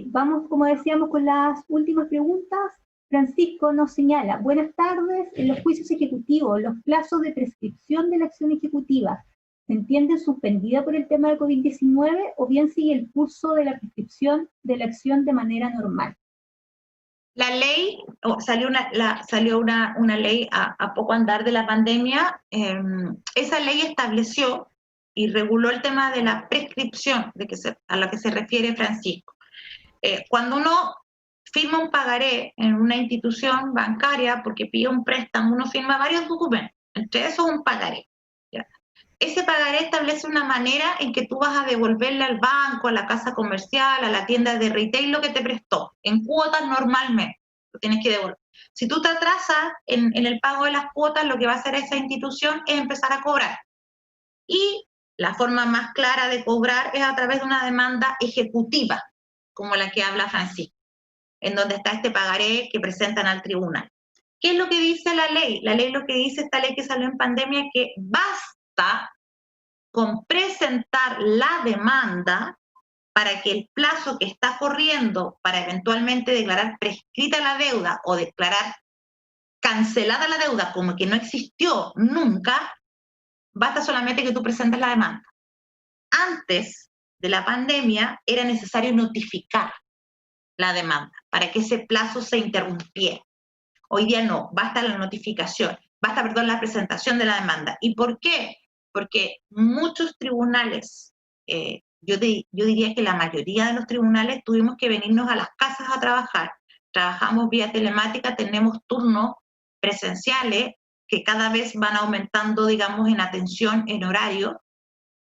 Vamos, como decíamos, con las últimas preguntas. Francisco nos señala: buenas tardes, en los juicios ejecutivos, los plazos de prescripción de la acción ejecutiva, ¿se entiende suspendida por el tema de COVID-19 o bien sigue el curso de la prescripción de la acción de manera normal? La ley, salió una ley a poco andar de la pandemia. Esa ley estableció y reguló el tema de la prescripción a la que se refiere Francisco. Cuando uno firma un pagaré en una institución bancaria porque pide un préstamo, uno firma varios documentos, entre esos un pagaré. ¿Ya? Ese pagaré establece una manera en que tú vas a devolverle al banco, a la casa comercial, a la tienda de retail lo que te prestó, en cuotas normalmente, lo tienes que devolver. Si tú te atrasas en el pago de las cuotas, lo que va a hacer esa institución es empezar a cobrar. Y la forma más clara de cobrar es a través de una demanda ejecutiva, como la que habla Francisco, en donde está este pagaré que presentan al tribunal. ¿Qué es lo que dice la ley? La ley, lo que dice esta ley que salió en pandemia, es que basta con presentar la demanda para que el plazo que está corriendo para eventualmente declarar prescrita la deuda o declarar cancelada la deuda como que no existió nunca, basta solamente que tú presentes la demanda. Antes de la pandemia era necesario notificar la demanda para que ese plazo se interrumpiera. Hoy día no, basta la notificación, basta, la presentación de la demanda. ¿Y por qué? Porque muchos tribunales, yo diría que la mayoría de los tribunales tuvimos que venirnos a las casas a trabajar. Trabajamos vía telemática, tenemos turnos presenciales que cada vez van aumentando, digamos, en atención, en horario.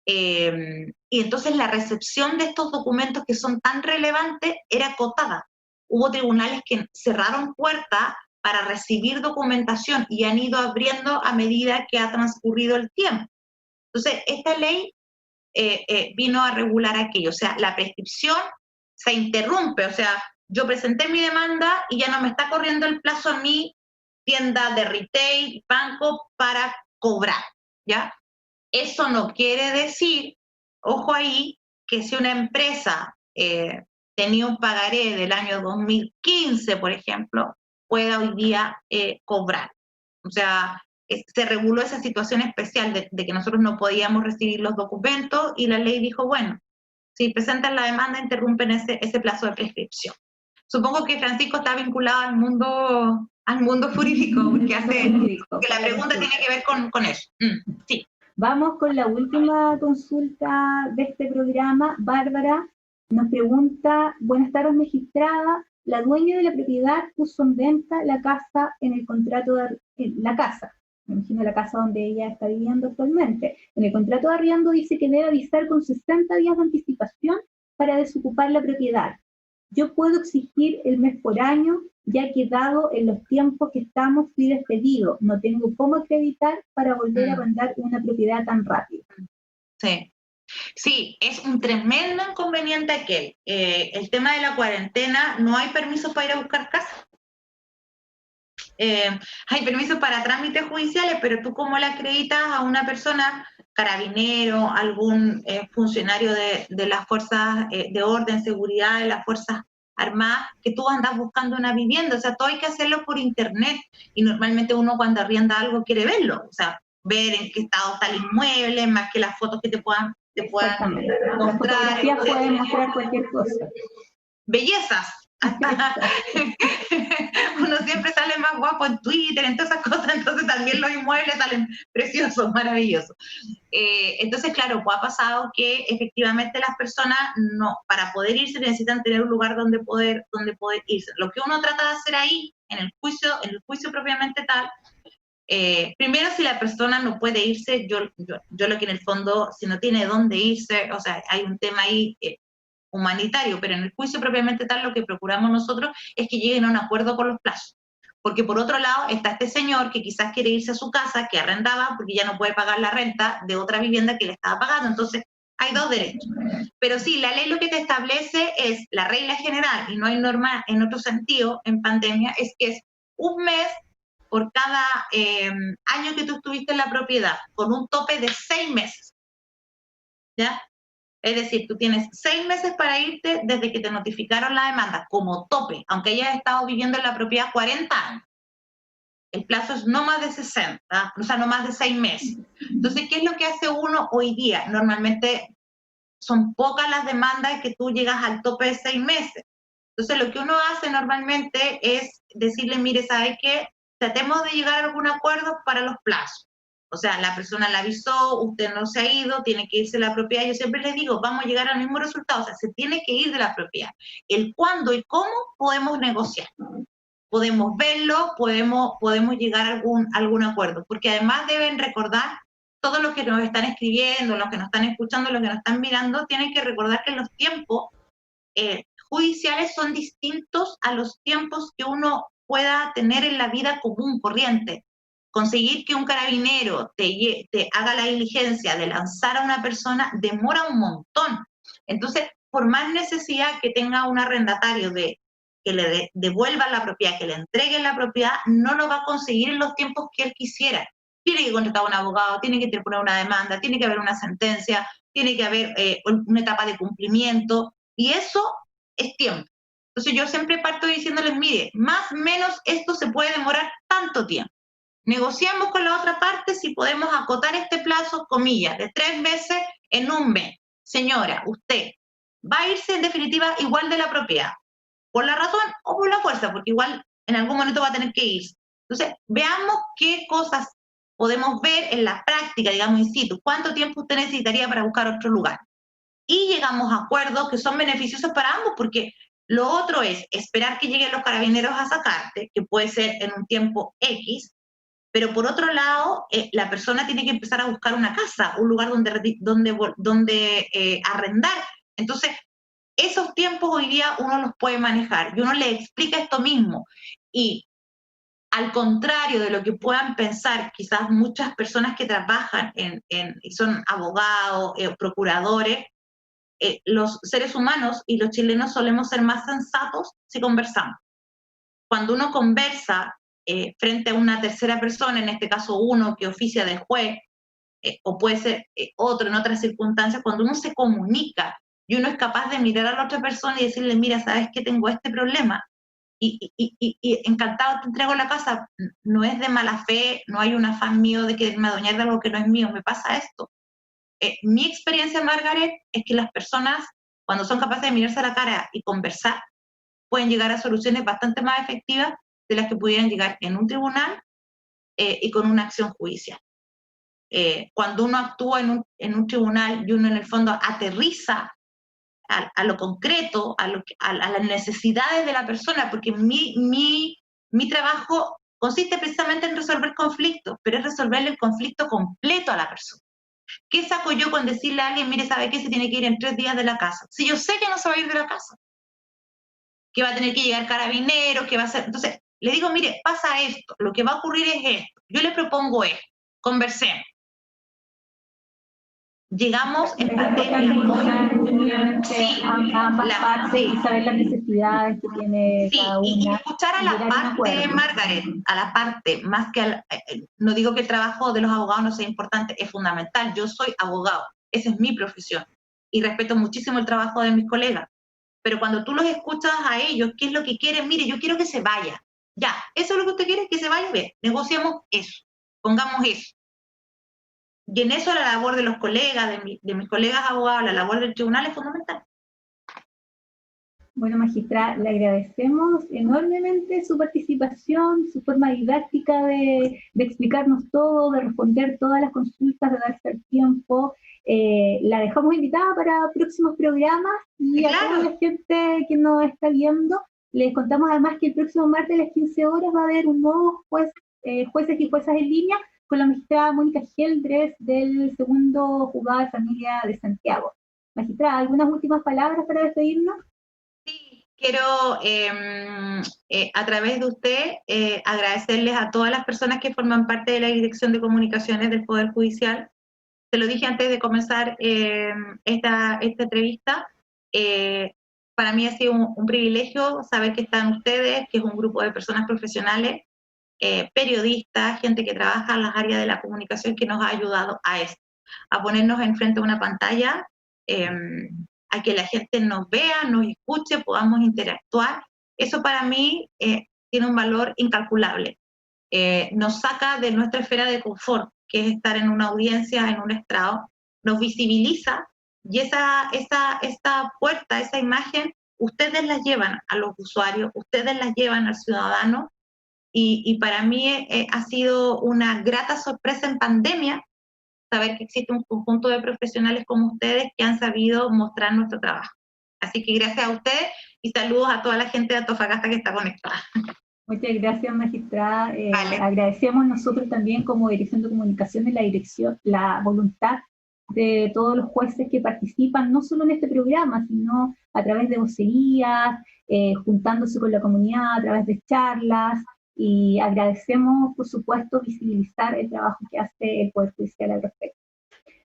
Y entonces la recepción de estos documentos que son tan relevantes era acotada. Hubo tribunales que cerraron puertas para recibir documentación y han ido abriendo a medida que ha transcurrido el tiempo. Entonces, esta ley vino a regular aquello, o sea, la prescripción se interrumpe, o sea, yo presenté mi demanda y ya no me está corriendo el plazo a mi tienda de retail, banco, para cobrar, ¿ya? Eso no quiere decir, ojo ahí, que si una empresa tenía un pagaré del año 2015, por ejemplo, pueda hoy día cobrar. O sea, se reguló esa situación especial de que nosotros no podíamos recibir los documentos y la ley dijo, bueno, si presentan la demanda, interrumpen ese plazo de prescripción. Supongo que Francisco está vinculado al mundo jurídico, porque la pregunta tiene que ver con eso. Sí. Vamos con la última consulta de este programa. Bárbara nos pregunta: buenas tardes, magistrada. La dueña de la propiedad puso en venta la casa en el contrato de la casa, me imagino la casa donde ella está viviendo actualmente. En el contrato de arriendo dice que debe avisar con 60 días de anticipación para desocupar la propiedad. Yo puedo exigir el mes por año, ya que dado en los tiempos que estamos fui despedido. No tengo cómo acreditar para volver a arrendar una propiedad tan rápido. Sí. Sí, es un tremendo inconveniente aquel. El tema de la cuarentena, no hay permiso para ir a buscar casa. Hay permisos para trámites judiciales, pero tú cómo le acreditas a una persona, carabinero, algún funcionario de las fuerzas de orden, seguridad, de las fuerzas armadas, que tú andas buscando una vivienda. O sea, todo hay que hacerlo por internet, y normalmente uno cuando arrienda algo quiere verlo, o sea, ver en qué estado está el inmueble, más que las fotos que te puedan Exactamente. Las mostrar, fotografías etcétera. pueden mostrar cualquier cosa. Bellezas. Uno siempre sale más guapo en Twitter, en todas esas cosas, entonces también los inmuebles salen preciosos, maravillosos. Entonces, claro, pues ha pasado que efectivamente las personas, no, para poder irse necesitan tener un lugar donde poder irse. Lo que uno trata de hacer ahí, en el juicio propiamente tal, primero, si la persona no puede irse, yo lo que en el fondo, si no tiene dónde irse, o sea, hay un tema ahí humanitario, pero en el juicio propiamente tal, lo que procuramos nosotros es que lleguen a un acuerdo con los plazos. Porque por otro lado está este señor que quizás quiere irse a su casa, que arrendaba, porque ya no puede pagar la renta de otra vivienda que le estaba pagando. Entonces, hay dos derechos. Pero sí, la ley lo que te establece es, la regla general, y no hay norma en otro sentido en pandemia, es que es un mes por cada año que tú estuviste en la propiedad, con un tope de 6 meses. ¿Ya? Es decir, tú tienes 6 meses para irte desde que te notificaron la demanda, como tope, aunque hayas estado viviendo en la propiedad 40 años. El plazo es no más de 60, o sea, no más de 6 meses. Entonces, ¿qué es lo que hace uno hoy día? Normalmente son pocas las demandas que tú llegas al tope de 6 meses. Entonces, lo que uno hace normalmente es decirle, mire, ¿sabe qué? Tratemos de llegar a algún acuerdo para los plazos. O sea, la persona la avisó, usted no se ha ido, tiene que irse de la propiedad. Yo siempre les digo, vamos a llegar al mismo resultado, o sea, se tiene que ir de la propiedad. El cuándo y cómo podemos negociar. Podemos verlo, podemos llegar a algún acuerdo, porque además deben recordar, todos los que nos están escribiendo, los que nos están escuchando, los que nos están mirando, tienen que recordar que los tiempos judiciales son distintos a los tiempos que uno pueda tener en la vida común, corriente. Conseguir que un carabinero te haga la diligencia de lanzar a una persona demora un montón. Entonces, por más necesidad que tenga un arrendatario de que le devuelva la propiedad, que le entregue la propiedad, no lo va a conseguir en los tiempos que él quisiera. Tiene que contratar a un abogado, tiene que interponer una demanda, tiene que haber una sentencia, tiene que haber una etapa de cumplimiento, y eso es tiempo. Entonces yo siempre parto diciéndoles, mire, más o menos esto se puede demorar tanto tiempo. Negociamos con la otra parte si podemos acotar este plazo, comillas, de 3 meses en un mes. Señora, usted va a irse en definitiva igual de la propiedad, por la razón o por la fuerza, porque igual en algún momento va a tener que irse. Entonces, veamos qué cosas podemos ver en la práctica, digamos, in situ. ¿Cuánto tiempo usted necesitaría para buscar otro lugar? Y llegamos a acuerdos que son beneficiosos para ambos, porque lo otro es esperar que lleguen los carabineros a sacarte, que puede ser en un tiempo X, pero por otro lado, la persona tiene que empezar a buscar una casa, un lugar donde arrendar. Entonces, esos tiempos hoy día uno los puede manejar y uno le explica esto mismo. Y al contrario de lo que puedan pensar quizás muchas personas que trabajan y son abogados, procuradores, los seres humanos y los chilenos solemos ser más sensatos si conversamos. Cuando uno conversa frente a una tercera persona, en este caso uno que oficia de juez, o puede ser otro en otras circunstancias, cuando uno se comunica y uno es capaz de mirar a la otra persona y decirle, mira, ¿sabes que tengo este problema? Y encantado te entrego la casa, no es de mala fe, no hay un afán mío de que me adueñar de algo que no es mío, me pasa esto. Mi experiencia, Margaret, es que las personas, cuando son capaces de mirarse a la cara y conversar, pueden llegar a soluciones bastante más efectivas de las que pudieran llegar en un tribunal y con una acción judicial. Cuando uno actúa en un tribunal y uno en el fondo aterriza a lo concreto, a las necesidades de la persona, porque mi trabajo consiste precisamente en resolver conflictos, pero es resolverle el conflicto completo a la persona. ¿Qué saco yo con decirle a alguien, mire, ¿sabe qué? Se tiene que ir en 3 días de la casa. Si yo sé que no se va a ir de la casa, que va a tener que llegar carabineros, que va a hacer... Entonces, le digo, mire, pasa esto, lo que va a ocurrir es esto, yo le propongo esto, conversemos. Llegamos en Es importante pandemia. escuchar Sí, ambas partes y saber las necesidades que tiene sí, cada y una escuchar a y la llegar a un parte, acuerdo. Margaret, a la parte, más que no digo que el trabajo de los abogados no sea importante, es fundamental. Yo soy abogado, esa es mi profesión y respeto muchísimo el trabajo de mis colegas. Pero cuando tú los escuchas a ellos, ¿qué es lo que quieren? Mire, yo quiero que se vaya. Ya, eso es lo que usted quiere, que se vaya, bien, negociemos eso, pongamos eso. Y en eso la labor de los colegas, de mis colegas abogados, la labor del tribunal es fundamental. Bueno, magistrada, le agradecemos enormemente su participación, su forma didáctica de explicarnos todo, de responder todas las consultas, de darse el tiempo. La dejamos invitada para próximos programas y a Claro. toda la gente que nos está viendo, les contamos además que el próximo martes a las 15 horas va a haber un nuevo jueces y juezas en línea con la magistrada Mónica Geldres del segundo juzgado de familia de Santiago. Magistrada, ¿algunas últimas palabras para despedirnos? Sí, quiero a través de usted agradecerles a todas las personas que forman parte de la Dirección de Comunicaciones del Poder Judicial. Te lo dije antes de comenzar esta entrevista. Para mí ha sido un privilegio saber que están ustedes, que es un grupo de personas profesionales, periodistas, gente que trabaja en las áreas de la comunicación que nos ha ayudado a esto, a ponernos enfrente de una pantalla, a que la gente nos vea, nos escuche, podamos interactuar. Eso para mí tiene un valor incalculable. Nos saca de nuestra esfera de confort, que es estar en una audiencia, en un estrado, nos visibiliza y esa puerta, esa imagen, ustedes las llevan a los usuarios, ustedes las llevan al ciudadano y para mí ha sido una grata sorpresa en pandemia saber que existe un conjunto de profesionales como ustedes que han sabido mostrar nuestro trabajo. Así que gracias a ustedes y saludos a toda la gente de Antofagasta que está conectada. Muchas gracias, magistrada. Vale. Agradecemos nosotros también como Dirección de Comunicaciones la voluntad de todos los jueces que participan, no solo en este programa, sino a través de vocerías, juntándose con la comunidad, a través de charlas, y agradecemos, por supuesto, visibilizar el trabajo que hace el Poder Judicial al respecto.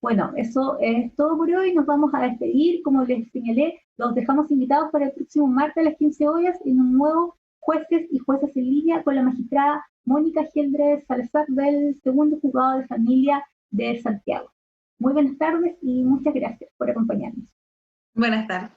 Bueno, eso es todo por hoy. Nos vamos a despedir. Como les señalé, los dejamos invitados para el próximo martes a las 15 horas en un nuevo Jueces y Juezas en Línea con la magistrada Mónica Geldres Salazar del segundo juzgado de familia de Santiago. Muy buenas tardes y muchas gracias por acompañarnos. Buenas tardes.